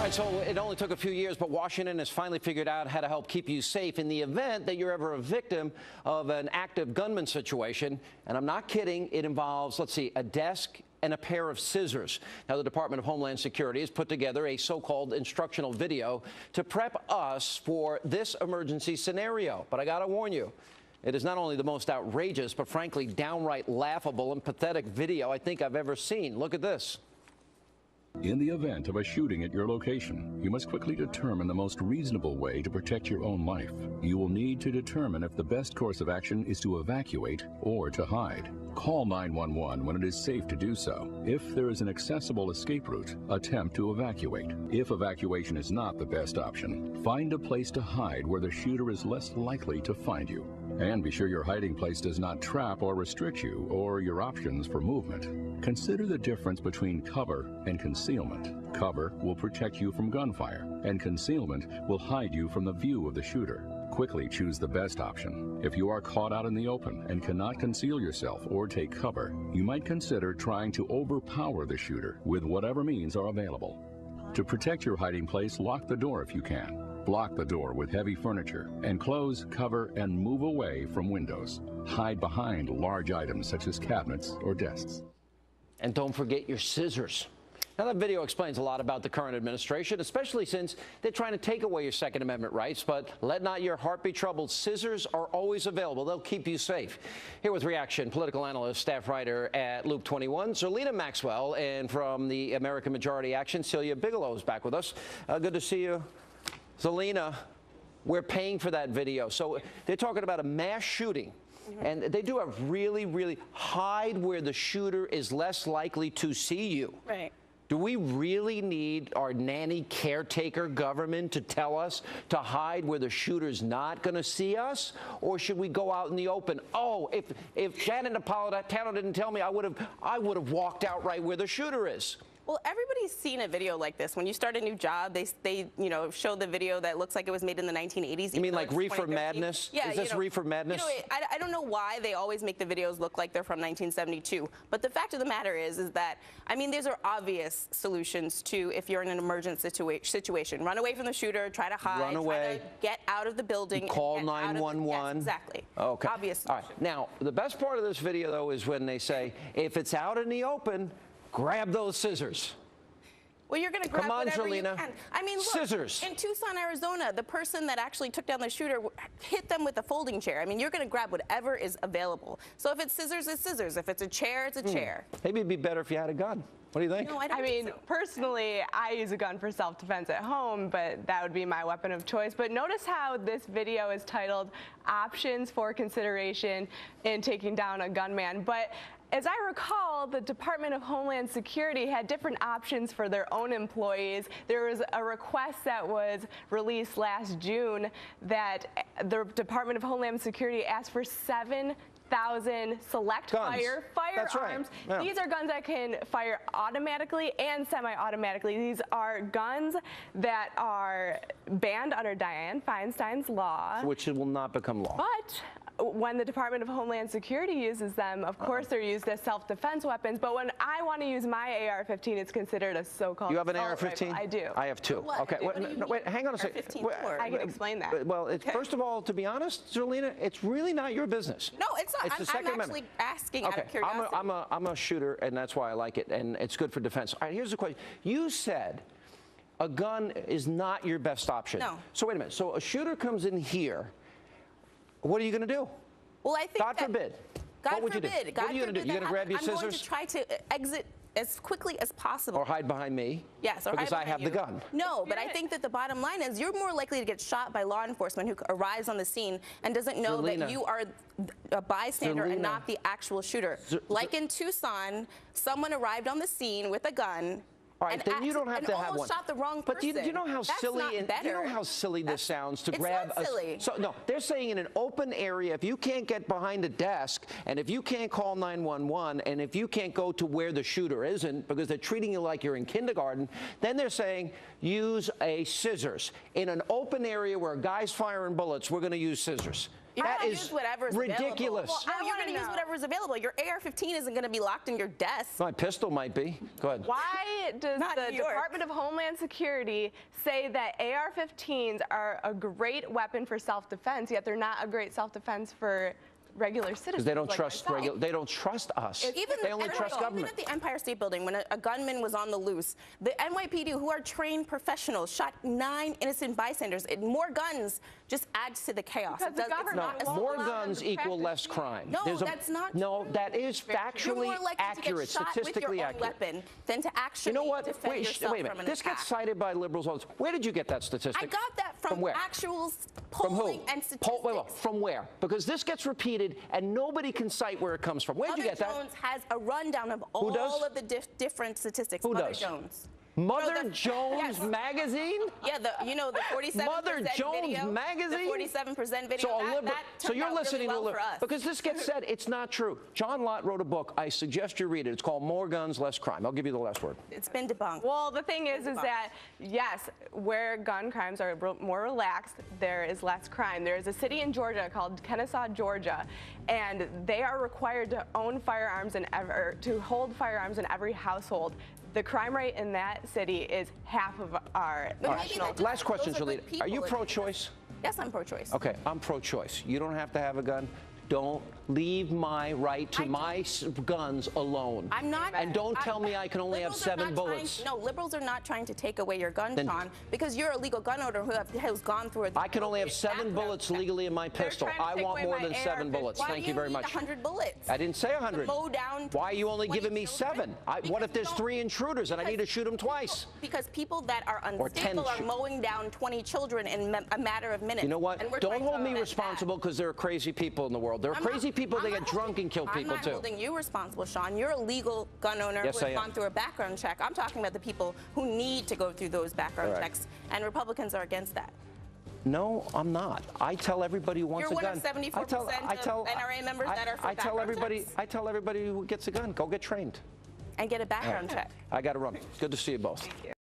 All right, so it only took a few years, but Washington has finally figured out how to help keep you safe in the event that you're ever a victim of an active gunman situation. And I'm not kidding. It involves, let's see, a desk and a pair of scissors. Now, the Department of Homeland Security has put together a so-called instructional video to prep us for this emergency scenario. But I got to warn you, it is not only the most outrageous, but frankly, downright laughable and pathetic video I think I've ever seen. Look at this. In the event of a shooting at your location, you must quickly determine the most reasonable way to protect your own life. You will need to determine if the best course of action is to evacuate or to hide. Call 911 when it is safe to do so. If there is an accessible escape route, attempt to evacuate. If evacuation is not the best option, find a place to hide where the shooter is less likely to find you. And be sure your hiding place does not trap or restrict you or your options for movement. Consider the difference between cover and concealment. Cover will protect you from gunfire, and concealment will hide you from the view of the shooter. Quickly choose the best option. If you are caught out in the open and cannot conceal yourself or take cover, you might consider trying to overpower the shooter with whatever means are available. To protect your hiding place, lock the door if you can. Block the door with heavy furniture and close, cover, and move away from windows. Hide behind large items such as cabinets or desks. And don't forget your scissors. Now, that video explains a lot about the current administration, especially since they're trying to take away your Second Amendment rights. But let not your heart be troubled. Scissors are always available. They'll keep you safe. Here with reaction, political analyst, staff writer at Loop 21, Zerlina Maxwell, and from the American Majority Action, Celia Bigelow is back with us. Good to see you. Zerlina, we're paying for that video. So they're talking about a mass shooting. And they do have really hide where the shooter is less likely to see you. Right. Do we really need our nanny caretaker government to tell us to hide where the shooter's not going to see us? Or should we go out in the open? Oh, if Janet Napolitano didn't tell me, I would have walked out right where the shooter is. Well, everybody's seen a video like this. When you start a new job, they show the video that looks like it was made in the 1980s. You mean like Reefer Madness? Yeah, is this Reefer Madness? I don't know why they always make the videos look like they're from 1972. But the fact of the matter is that, I mean, these are obvious solutions to if you're in an emergent situation. Run away from the shooter, try to hide, run away, try to get out of the building. Call 911. Yes, exactly. Okay. Obvious. All right. Now, the best part of this video, though, is when they say, if it's out in the open, grab those scissors. Well, you're going to grab whatever you can. I mean, look, scissors. In Tucson, Arizona, the person that actually took down the shooter hit them with a folding chair. I mean, you're going to grab whatever is available. So if it's scissors, it's scissors. If it's a chair, it's a chair. Maybe it'd be better if you had a gun. What do you think? No, I mean, personally, I use a gun for self-defense at home, but that would be my weapon of choice. But notice how this video is titled Options for Consideration in Taking Down a Gunman. But as I recall, the Department of Homeland Security had different options for their own employees. There was a request that was released last June that the Department of Homeland Security asked for 7,000 select firearms. That's right. Yeah. These are guns that can fire automatically and semi-automatically. These are guns that are banned under Dianne Feinstein's law. Which will not become law. But when the Department of Homeland Security uses them, of course they're used as self-defense weapons. But when I want to use my AR-15, it's considered a so-called You have an AR-15? I do. I have two. What? Okay. Wait, hang on a second. I can explain that. Well, first of all, to be honest, Zerlina, it's really not your business. No, it's not. It's the Second I'm actually asking out of curiosity. I'm a shooter, and that's why I like it, and it's good for defense. All right, here's the question. You said a gun is not your best option. No. So wait a minute. So a shooter comes in here. What are you going to do? Well, I think God forbid. God what would forbid. you do? God what are you going to do? You're going to grab your I'm scissors? going to try to exit as quickly as possible. Or hide behind me? Yes, or because hide I have behind the you. gun. No, but I think that the bottom line is you're more likely to get shot by law enforcement who arrives on the scene and doesn't know that you are a bystander and not the actual shooter. Like in Tucson, someone arrived on the scene with a gun. All right, then you don't have to have one. Shot the wrong person. But do you know how silly this sounds to grab not silly. So no, they're saying in an open area, if you can't get behind a desk, and if you can't call 911, and if you can't go to where the shooter isn't, because they're treating you like you're in kindergarten, then they're saying use a scissors. In an open area where a guy's firing bullets, we're going to use scissors. That gonna is use whatever's ridiculous. Available. Well, you're going to use whatever's available. Your AR-15 isn't going to be locked in your desk. My pistol might be. Go ahead. Why does the Department of Homeland Security say that AR-15s are a great weapon for self-defense, yet they're not a great self-defense for regular citizens? Because they don't like trust they don't trust us. They only trust government. Even at the Empire State Building, when a gunman was on the loose, the NYPD, who are trained professionals, shot 9 innocent bystanders. More guns just adds to the chaos. Because the government more guns equal less crime. No, that's not true. No, that is factually accurate, statistically accurate. Weapon than to actually you know what? defend yourself wait a minute. from an This attack. gets cited by liberals all the time. Where did you get that statistic? I got that from where? actual From polling who? and statistics. From where? Because this gets repeated and nobody can cite where it comes from. Where did you get that? Mother Jones has a rundown of all of the different statistics. Who Mother does? Jones. Mother Jones magazine? Yeah, the 47% Mother Jones video, magazine? The 47% video. So you're listening really to well for us. because this gets said, it's not true. John Lott wrote a book. I suggest you read it. It's called More Guns, Less Crime. I'll give you the last word. It's been debunked. Well, the thing is that, yes, where gun crimes are more relaxed, there is less crime. There is a city in Georgia called Kennesaw, Georgia, and they are required to own firearms to hold firearms in every household. The crime rate in that city is half of our national. Last question, Zerlina. Are you pro-choice? Yes, I'm pro-choice. Okay, I'm pro-choice. You don't have to have a gun. Don't leave my right to my guns alone. I'm not. And don't tell me I can only have 7 bullets. No, liberals are not trying to take away your gun, Sean, because you're a legal gun owner who has gone through I can only have 7 bullets legally in my pistol. I want more than 7 bullets. Thank you very much. 100 bullets? I didn't say 100. Mow down. Why are you only giving me 7? What if there's 3 intruders and I need to shoot them twice? Because people that are unstable are mowing down 20 children in a matter of minutes. You know what? Don't hold me responsible because there are crazy people in the world. There are crazy people that get drunk and kill people, too. I'm not holding you responsible, Sean. You're a legal gun owner who has gone through a background check. I'm talking about the people who need to go through those background checks, and Republicans are against that. No, I'm not. I tell everybody who wants a gun. You're one of 74% of NRA members that are for background checks. I tell everybody who gets a gun, go get trained. And get a background check. I got to run. Good to see you both. Thank you.